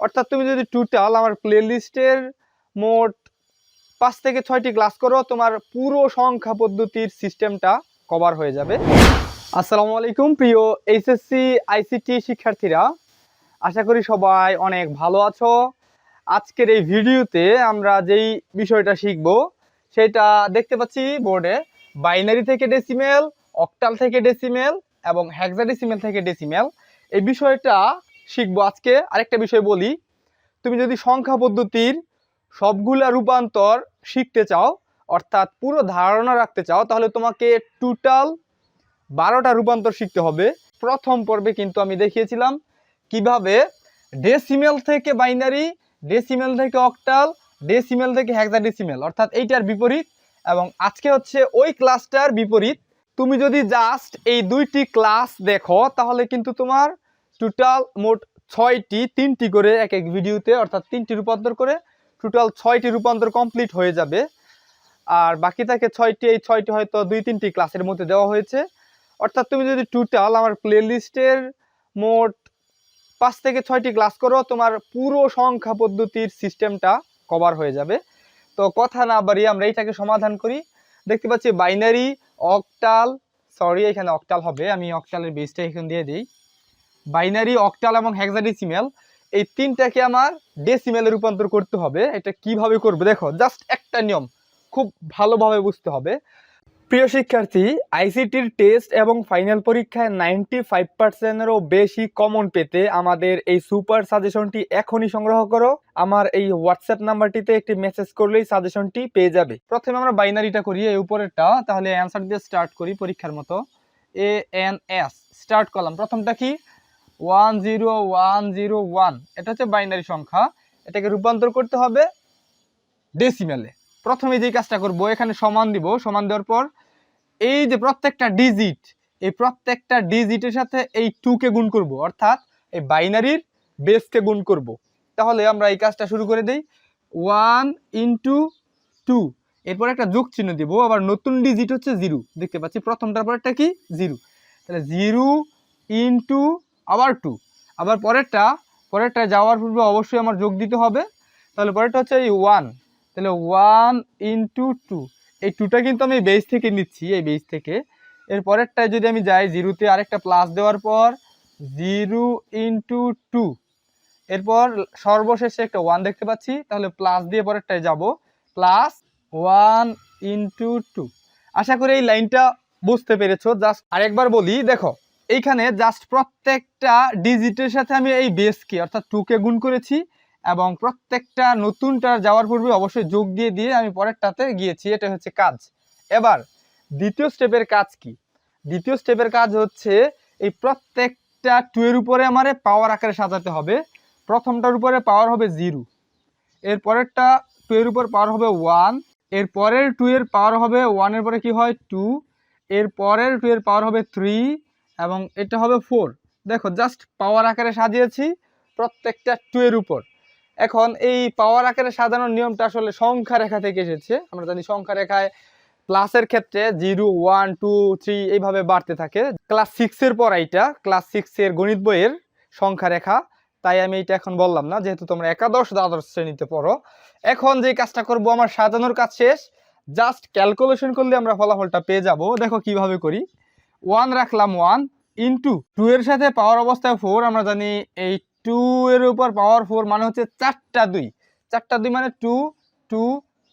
অর্থাৎ তুমি যদি টোটাল আমার প্লেলিস্টের মোট 5 থেকে 6টি ক্লাস করো, তোমার পুরো সংখ্যা পদ্ধতির সিস্টেমটা কভার হয়ে যাবে। আসসালামু আলাইকুম প্রিয় এইচএসসি আইসিটি শিক্ষার্থীরা, আশা করি সবাই অনেক ভালো আছো। আজকের এই ভিডিওতে আমরা যেই বিষয়টা শিখব সেটা দেখতে পাচ্ছি বোর্ডে, বাইনারি থেকে ডেসিমেল, অক্টাল থেকে ডেসিমেল এবং হেক্সাডেসিমেল থেকে ডেসিমেল। এই বিষয়টা শিখবো আজকে। আরেকটা বিষয় বলি, তুমি যদি সংখ্যা পদ্ধতির সবগুলা রূপান্তর শিখতে চাও, অর্থাৎ পুরো ধারণা রাখতে চাও, তাহলে তোমাকে টোটাল 12টা রূপান্তর শিখতে হবে। প্রথম পর্বে কিন্তু আমি দেখিয়েছিলাম কিভাবে ডেসিমেল থেকে বাইনারি, ডেসিমেল থেকে অক্টাল, ডেসিমেল থেকে হেক্সাডেসিমেল, অর্থাৎ এইটার বিপরীত। এবং আজকে হচ্ছে ওই ক্লাসটার বিপরীত। তুমি যদি জাস্ট এই দুইটি ক্লাস দেখো তাহলে কিন্তু তোমার টোটাল মোট 6টি, 3টি করে এক এক ভিডিওতে, অর্থাৎ 3টি রূপান্তর করে টোটাল 6টি রূপান্তর কমপ্লিট হয়ে যাবে। আর বাকি থাকে 6টি, এই 6টি হয়তো 2-3টি ক্লাসের মধ্যে দেওয়া হয়েছে। অর্থাৎ তুমি যদি টোটাল আমার প্লেলিস্টের মোট 5 থেকে 6টি ক্লাস করো, তোমার পুরো সংখ্যা পদ্ধতির সিস্টেমটা কভার হয়ে যাবে। তো কথা না বাড়িয়ে আমরা এইটাকে সমাধান করি। দেখতে পাচ্ছি বাইনারি, অক্টাল, সরি এখানে অক্টাল হবে, আমি অক্টালের বেসটা এখানে দিয়ে দিই। বাইনারি, অক্টাল এবং হেক্সাডেসিমেল এই তিনটাকে আমার ডেসিমেলে রূপান্তর করতে হবে। এটা কিভাবে করব দেখো, জাস্ট একটা নিয়ম খুব ভালোভাবে বুঝতে হবে। প্রিয় শিক্ষার্থী, আইসিটির টেস্ট এবং ফাইনাল পরীক্ষায় 95%-এরও বেশি কমন পেতে আমাদের এই সুপার সাজেশনটি এখনই সংগ্রহ করো। আমার এই হোয়াটসঅ্যাপ নাম্বারটিতে একটি মেসেজ করলেই সাজেশনটি পেয়ে যাবে। প্রথমে আমরা বাইনারিটা করি, এই উপরেরটা। তাহলে অ্যান্সার দিয়ে স্টার্ট করি পরীক্ষার মতো। ANS স্টার্ট করলাম। প্রথমটা কি 10101, এটা হচ্ছে বাইনারি সংখ্যা। এটাকে রূপান্তর করতে হবে ডেসিমেলে। প্রথমে যে কাজটা করব, এখানে সমান দিব। সমান দেওয়ার পর এই যে প্রত্যেকটা ডিজিট, এই প্রত্যেকটা ডিজিটের সাথে এই 2কে গুণ করব, অর্থাৎ এই বাইনারির বেসকে গুণ করব। তাহলে আমরা এই কাজটা শুরু করে দেই। 1 × 2, এরপর একটা যোগ চিহ্ন দিব। আবার নতুন ডিজিট হচ্ছে 0, দেখতে পাচ্ছি প্রথমটার পরেরটা কি 0। তাহলে 0 × আবার 2, আবার পরেরটা যাওয়ার পূর্বে অবশ্যই আমার যোগ দিতে হবে। তাহলে পরেরটা হচ্ছে এই 1, তাহলে 1 × 2, এই 2টা কিন্তু আমি বেস থেকে নিচ্ছি, এই বেস থেকে। এর পরেরটায় যদি আমি যাই 0-তে, আরেকটা প্লাস দেওয়ার পর 0 × 2, এরপর সর্বশেষে একটা 1 দেখতে পাচ্ছি। তাহলে প্লাস দিয়ে পরেরটায় যাব, প্লাস 1 × 2। আশা করি এই লাইনটা বুঝতে পেরেছো। জাস্ট আরেকবার বলি, দেখো এইখানে জাস্ট প্রত্যেকটা ডিজিটের সাথে আমি এই বেসকে অর্থাৎ 2কে গুণ করেছি এবং প্রত্যেকটা নতুনটা যাওয়ার পূর্বে অবশ্যই যোগ দিয়ে আমি পরেরটাতে গিয়েছি। এটা হচ্ছে কাজ। এবার দ্বিতীয় স্টেপের কাজ কি? দ্বিতীয় স্টেপের কাজ হচ্ছে এই প্রত্যেকটা 2 এর উপরে আমার পাওয়ার আকারে সাজাতে হবে। প্রথমটার উপরে পাওয়ার হবে 0, এর পরেরটা 2 এর উপর পাওয়ার হবে 1, এর পরের 2 এর পাওয়ার হবে 1 এর পরে কি হয় 2, এর পরের 2 এর পাওয়ার হবে 3 এবং এটা হবে 4। দেখো জাস্ট পাওয়ার আকারে সাজিয়েছি প্রত্যেকটা 2 এর উপর। এখন এই পাওয়ার আকারে সাজানোর নিয়মটা আসলে সংখ্যা রেখা থেকে এসেছে। আমরা জানি সংখ্যা রেখায় প্লাসের ক্ষেত্রে 0, 1, 2, 3 এইভাবে বাড়তে থাকে। ক্লাস 6 এর পর এইটা ক্লাস 6 এর গণিত বইয়ের সংখ্যা রেখা, তাই আমি এটা এখন বললাম না, যেহেতু তোমরা একাদশ দ্বাদশ শ্রেণীতে পড়ো। এখন যে কাজটা করব, আমার সাজানোর কাজ শেষ। জাস্ট ক্যালকুলেশন করলে আমরা ফলাফলটা পেয়ে যাব। দেখো কিভাবে করি। 1 রাখলাম, 1 × 2 এর সাথে পাওয়ার অবস্থায় 4। আমরা জানি এই 2 এর উপর পাওয়ার 4 মানে হচ্ছে 4টা 2, 4টা 2 মানে 2 2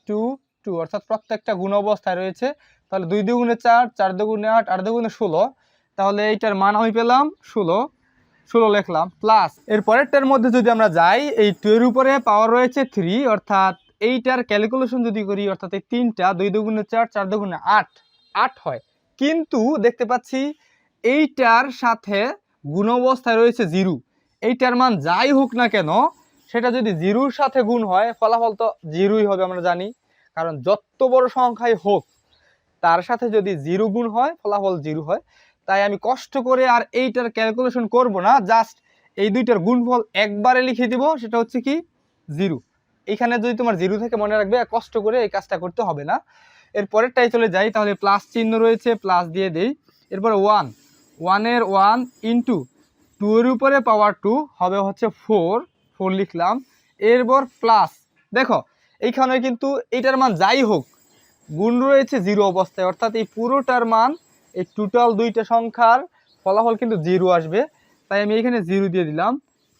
2 2, অর্থাৎ প্রত্যেকটা গুণ অবস্থায় রয়েছে। তাহলে 2 × 2 = 4, 4 × 2 = 8, 8 × 2 = 16। তাহলে এইটার মান আমি পেলাম 16 লিখলাম। প্লাস এর পরেরটার মধ্যে যদি আমরা যাই, এই 2 এর উপরে পাওয়ার রয়েছে 3, অর্থাৎ এইটার ক্যালকুলেশন যদি করি, অর্থাৎ এই 3টা 2 × 2 = 4, 4 × 2 = 8, 8 হয়। কিন্তু দেখতে পাচ্ছি এইটার সাথে গুণ অবস্থায় রয়েছে 0। এইটার মান যাই হোক না কেন, সেটা যদি 0-র সাথে গুণ হয় ফলাফল তো 0ই হবে, আমরা জানি। কারণ যত বড় সংখ্যাই হোক তার সাথে যদি 0 গুণ হয় ফলাফল 0 হয়। তাই আমি কষ্ট করে আর এইটার ক্যালকুলেশন করব না, জাস্ট এই দুইটার গুণফল একবারে লিখে দিব, সেটা হচ্ছে কি 0। এইখানে যদি তোমার 0 থেকে মনে রাখবে, কষ্ট করে এই কাজটা করতে হবে না। এর পরেরটাই চলে যাই, তাহলে প্লাস চিহ্ন রয়েছে, প্লাস দিয়ে দেই। এরপরে 1 এর 1 × 2 এর উপরে পাওয়ার 2 হবে হচ্ছে 4, 4 লিখলাম, এরপর প্লাস। দেখো এইখানে কিন্তু এইটার মান যাই হোক গুণ রয়েছে 0 অবস্থায়, অর্থাৎ এই পুরোটার মান এই টোটাল দুইটা সংখ্যার ফলাফল কিন্তু 0 আসবে, তাই আমি এখানে 0 দিয়ে দিলাম,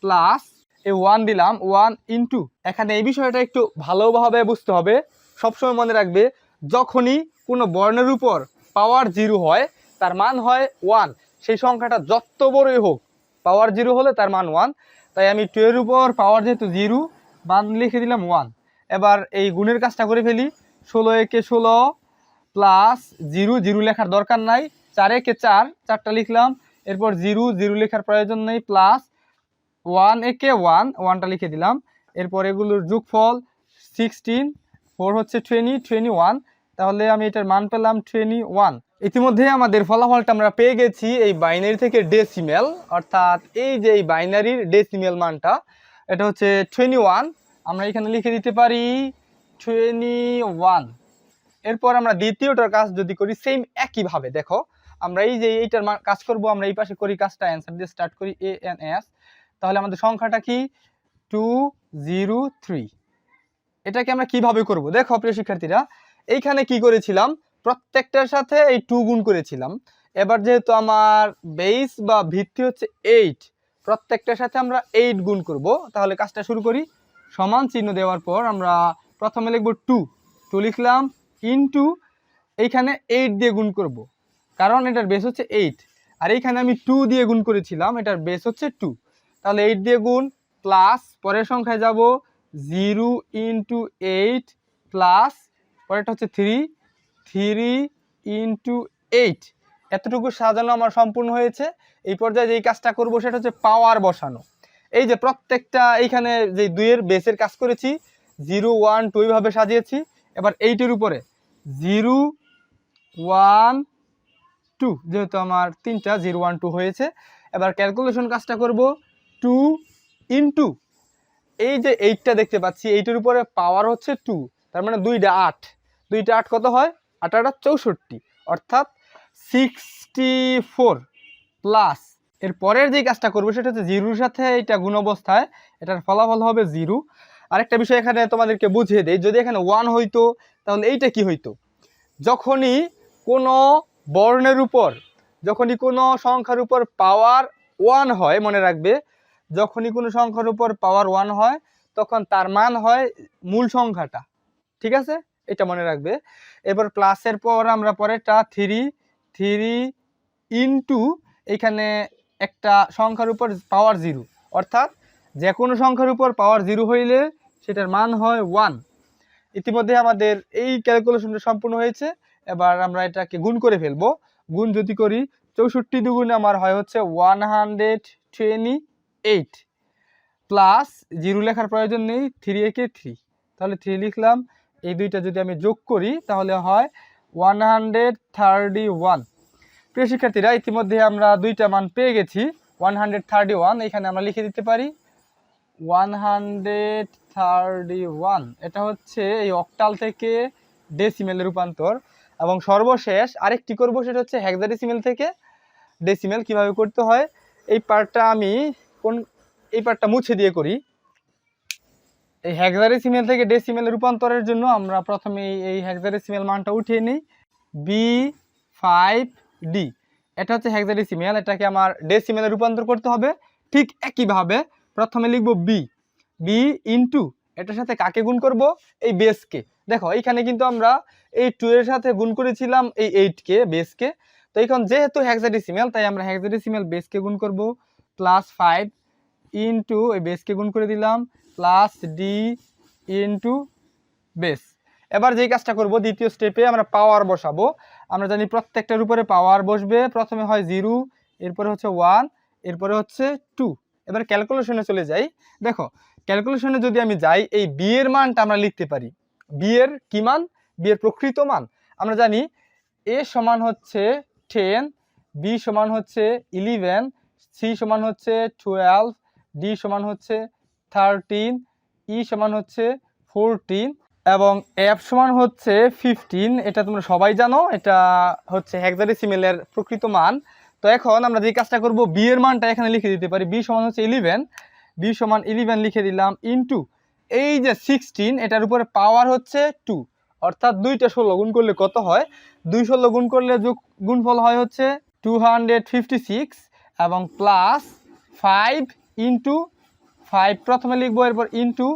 প্লাস এই 1 দিলাম, 1 ইন্টু। এখানে এই বিষয়টা একটু ভালোভাবে বুঝতে হবে, সবসময় মনে রাখবে যখনই কোনো বর্ণের উপর পাওয়ার 0 হয় তার মান হয় 1, সেই সংখ্যাটা যত বড়ই হোক পাওয়ার 0 হলে তার মান 1, তাই আমি 2 এর উপর পাওয়ার যেহেতু 0 মান লিখে দিলাম 1। এবার এই গুণের কাজটা করে ফেলি, 16 একে 16 প্লাস 0, 0 লেখার দরকার নাই, 4 একে 4, 4টা লিখলাম, এরপর 0, 0 লেখার প্রয়োজন নেই, প্লাস 1 একে 1, 1টা লিখে দিলাম, এরপর এগুলোর যোগফল 16, 4 হচ্ছে 20, 21, তাহলে আমি এটার মান পেলাম 21। ইতিমধ্যে আমাদের ফলাফলটা আমরা পেয়ে গেছি এই বাইনারি থেকে ডেসিমেল, অর্থাৎ এই যে এই বাইনারির ডেসিমেল মানটা এটা হচ্ছে 21, আমরা এখানে লিখে দিতে পারি 21। এরপর আমরা দ্বিতীয়টার কাজ যদি করি সেম একইভাবে, দেখো আমরা এই যে এইটার কাজ করব, আমরা এই পাশে করি কাজটা, অ্যান্সার দিয়ে স্টার্ট করি ANS, তাহলে আমাদের সংখ্যাটা কি 203। এটাকে আমরা কিভাবে করব, দেখো প্রিয় শিক্ষার্থীরা, এইখানে কি করেছিলাম, প্রত্যেকটার সাথে এই 2 গুণ করেছিলাম। এবার যেহেতু আমার বেস বা ভিত্তি হচ্ছে 8, প্রত্যেকটার সাথে আমরা 8 গুণ করব, তাহলে কাজটা শুরু করি। সমান চিহ্ন দেওয়ার পর আমরা প্রথমে লিখব 2 লিখলাম, ইনটু এইখানে 8 দিয়ে গুণ করব, কারণ এটার বেস হচ্ছে 8, আর এইখানে আমি 2 দিয়ে গুণ করেছিলাম, এটার বেস হচ্ছে 2, তাহলে 8 দিয়ে গুণ, প্লাস পরের সংখ্যায় যাব 0 ইন্টু 8 প্লাস পরেরটা হচ্ছে 3 ইন্টু 8। এতটুকু সাজানো আমার সম্পূর্ণ হয়েছে। এই পর্যায়ে যেই কাজটা করব সেটা হচ্ছে পাওয়ার বসানো। এই যে প্রত্যেকটা এইখানে যে 2 এর বেসের কাজ করেছি, 0 1 2 এইভাবে সাজিয়েছি। এবার 8 এর উপরে 0 1 2, যেহেতু আমার 3টা 0 1 2 হয়েছে। এবার ক্যালকুলেশন কাজটা করব, 2 ইন্টু এই যে 8টা দেখতে পাচ্ছি, 8 এর উপরে পাওয়ার হচ্ছে 2, তার মানে 2টা 8, 2টা 8 কত হয়, 8 8 64, অর্থাৎ 64 প্লাস এর পরের যে কাজটা করবো সেটা হচ্ছে 0 এর সাথে এটা গুণ অবস্থায় এটার ফলাফল হবে 0। আরেকটা বিষয় এখানে তোমাদেরকে বুঝিয়ে দেই, যদি এখানে 1 হইতো তাহলে এইটা কি হইতো, যখনই কোনো বর্ণের উপর, যখনই কোনো সংখ্যার উপর পাওয়ার 1 হয়, মনে রাখবে যখনই কোনো সংখ্যার উপর পাওয়ার 1 হয় তখন তার মান হয় মূল সংখ্যাটা, ঠিক আছে, এটা মনে রাখবে। এবার প্লাসের পর আমরা পরেরটা 3 ইন্টু এইখানে একটা সংখ্যার উপর পাওয়ার 0, অর্থাৎ যে কোনো সংখ্যার উপর পাওয়ার 0 হইলে সেটার মান হয় 1। ইতিমধ্যে আমাদের এই ক্যালকুলেশনটা সম্পূর্ণ হয়েছে। এবার আমরা এটাকে গুণ করে ফেলবো। গুণ যদি করি 64 দুগুণে আমার হয় হচ্ছে 128 প্লাস 0 লেখার প্রয়োজন নেই, 3 একে 3, তাহলে 3 লিখলাম। এই দুইটা যদি আমি যোগ করি তাহলে হয় 131। প্রিয় শিক্ষার্থীরা, ইতিমধ্যে আমরা দুইটা মান পেয়ে গেছি, 131 এখানে আমরা লিখে দিতে পারি 131। এটা হচ্ছে এই অক্টাল থেকে ডেসিমেলে রূপান্তর। এবং সর্বশেষ আরেকটি করব, সেটা হচ্ছে হেক্সাডেসিমেল থেকে ডেসিমেল কিভাবে করতে হয়। এই পার্টটা আমি এই পার্টটা মুছে দিয়ে করি। এই হেক্সাডেসিমেল থেকে ডেসিমেলে রূপান্তরের জন্য আমরা প্রথমে এই হেক্সাডেসিমেল মানটা উঠিয়ে নিই, B5D। এটা হচ্ছে হেক্সাডেসিমেল, এটাকে আমার ডেসিমেলে রূপান্তর করতে হবে। ঠিক একইভাবে প্রথমে লিখব বি ইন্টু এটার সাথে কাকে গুণ করব, এই বেসকে। দেখো এইখানে কিন্তু আমরা এই 2 এর সাথে গুণ করেছিলাম এই 8কে বেসকে, তো এখন যেহেতু হেক্সাডেসিমেল তাই আমরা হেক্সাডেসিমেল বেসকে গুণ করব, প্লাস 5 ইন্টু এই বেসকে গুণ করে দিলাম, প্লাস ডি ইন্টু বেস। এবার যেই কাজটা করব, দ্বিতীয় স্টেপে আমরা পাওয়ার বসাবো। আমরা জানি প্রত্যেকটার উপরে পাওয়ার বসবে, প্রথমে হয় 0, এরপরে হচ্ছে 1, এরপরে হচ্ছে 2। এবার ক্যালকুলেশনে চলে যাই। দেখো ক্যালকুলেশনে যদি আমি যাই, এই বি এর মানটা আমরা লিখতে পারি। বি এর কি মান, বি এর প্রকৃত মান আমরা জানি, এ সমান হচ্ছে 10, বি সমান হচ্ছে 11, সি সমান হচ্ছে 12, ডি সমান হচ্ছে 13, ই সমান হচ্ছে 14 এবং এফ সমান হচ্ছে 15। এটা তোমরা সবাই জানো, এটা হচ্ছে হেক্সাডেসিমেলের প্রকৃত মান। তো এখন আমরা যে কাজটা করব, বি এর মানটা এখানে লিখে দিতে পারি। বি সমান হচ্ছে 11, b সমান 11 লিখে দিলাম ইনটু এই যে 16 এটার উপরে পাওয়ার হচ্ছে 2, অর্থাৎ 2টা 16 গুণ করলে কত হয়, 2 16 গুণ করলে গুণফল হয় হচ্ছে 256 এবং প্লাস 5 ইনটু 5 প্রথমে লিখবো, এরপর ইনটু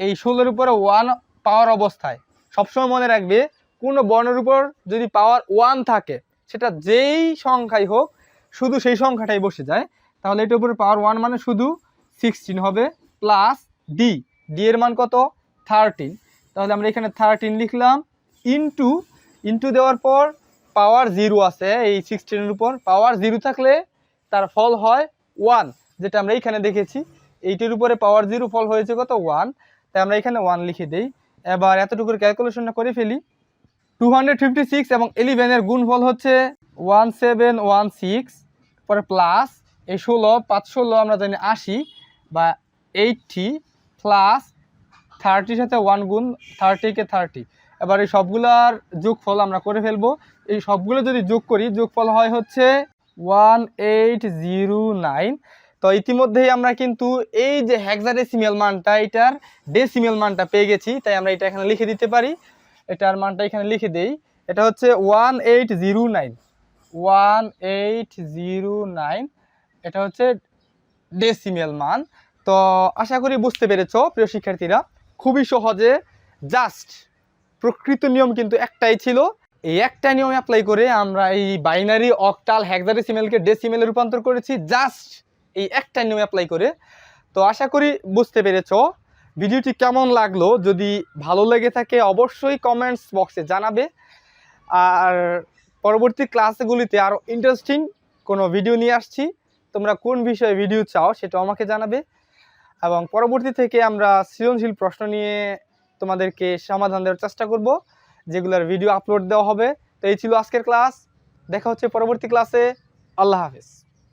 এই 16-এর উপরে 1 পাওয়ার অবস্থায়। সবসময় মনে রাখবে কোনো বর্ণের উপর যদি পাওয়ার 1 থাকে সেটা যেই সংখ্যাই হোক শুধু সেই সংখ্যাটাই বসে যায়, তাহলে এটার উপরে পাওয়ার 1 মানে শুধু 16 হবে, প্লাস ডি, ডি এর মান কত 13, তাহলে আমরা এখানে 13 লিখলাম ইনটু ইনটু দেওয়ার পর পাওয়ার 0 আছে এই 16-এর উপর, পাওয়ার 0 থাকলে তার ফল হয় 1, যেটা আমরা এখানে দেখেছি এইটির উপরে পাওয়ার 0 ফল হয়েছে কত 1, তাই আমরা এখানে 1 লিখে দেই। এবার এতটুকুর ক্যালকুলেশনটা করে ফেলি। 256 এবং 11 এর গুণফল হচ্ছে 1716, পরে প্লাস এই 16 5 16 আমরা জানি 80 বা 80, প্লাস 30 সাথে 1 গুণ 30 কে 30। এবার এই সবগুলার যোগফল আমরা করে ফেলবো। এই সবগুলো যদি যোগ করি যোগফল হয় হচ্ছে 1809। তো ইতিমধ্যেই আমরা কিন্তু এই যে হেক্সাডেসিমাল মানটা এটার ডেসিমাল মানটা পেয়ে গেছি, তাই আমরা এটা এখানে লিখে দিতে পারি। এটার মানটা এখানে লিখে দেই, এটা হচ্ছে 1809, এটা হচ্ছে ডেসিমাল মান। তো আশা করি বুঝতে পেরেছো প্রিয় শিক্ষার্থীরা, খুবই সহজে, জাস্ট প্রকৃত নিয়ম কিন্তু একটাই ছিল, এই একটা নিয়ম অ্যাপ্লাই করে আমরা এই বাইনারি অক্টাল হেক্সাডেসিমালকে ডেসিমেলে রূপান্তর করেছি, জাস্ট এই একটা নিয়ম অ্যাপ্লাই করে। তো আশা করি বুঝতে পেরেছো। ভিডিওটি কেমন লাগলো যদি ভালো লেগে থাকে অবশ্যই কমেন্টস বক্সে জানাবে, আর পরবর্তী ক্লাসগুলিতে আরও ইন্টারেস্টিং কোনো ভিডিও নিয়ে আসছি, তোমরা কোন বিষয়ে ভিডিও চাও সেটা আমাকে জানাবে, এবং পরবর্তী থেকে আমরা সৃজনশীল প্রশ্ন নিয়ে তোমাদেরকে সমাধান দেওয়ার চেষ্টা করব, যেগুলোর ভিডিও আপলোড দেওয়া হবে। তো এই ছিল আজকের ক্লাস, দেখা হচ্ছে পরবর্তী ক্লাসে। আল্লাহ হাফেজ।